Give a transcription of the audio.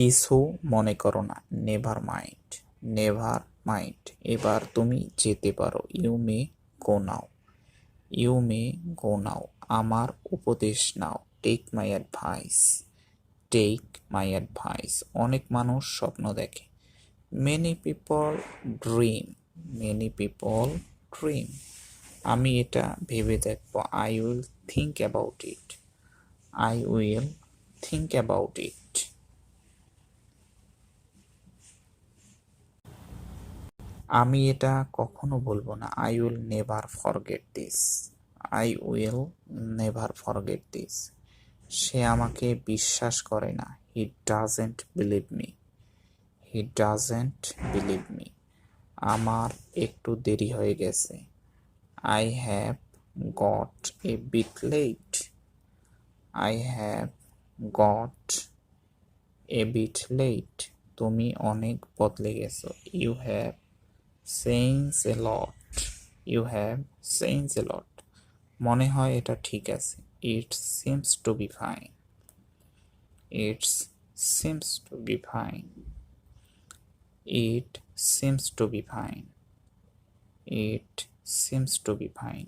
কিছু মনে করো না, নেভার মাইন্ড। নেভার মাইন্ড, এবার তুমি যেতে পারো। You may go now. You may গো নাও, আমার উপদেশ নাও। Take my advice. Take my advice, অনেক মানুষ স্বপ্ন দেখে। Many people dream. Many people dream, আমি এটা ভেবে দেখব। I will think about it. I will think about it. আমি এটা কখনো বলবো না। I will never forget this. I will never forget this. সে আমাকে বিশ্বাস করে না। He doesn't believe me. He doesn't believe me, আমার একটু দেরি হয়ে গেছে। I have got a bit late. I have got a bit late, তুমি অনেক বদলে গেছো। You have change a lot. You have change a lot, মনে হয় এটা ঠিক আছে। It seems to be fine. It's seems to be fine. It seems to be fine. It seems to be fine,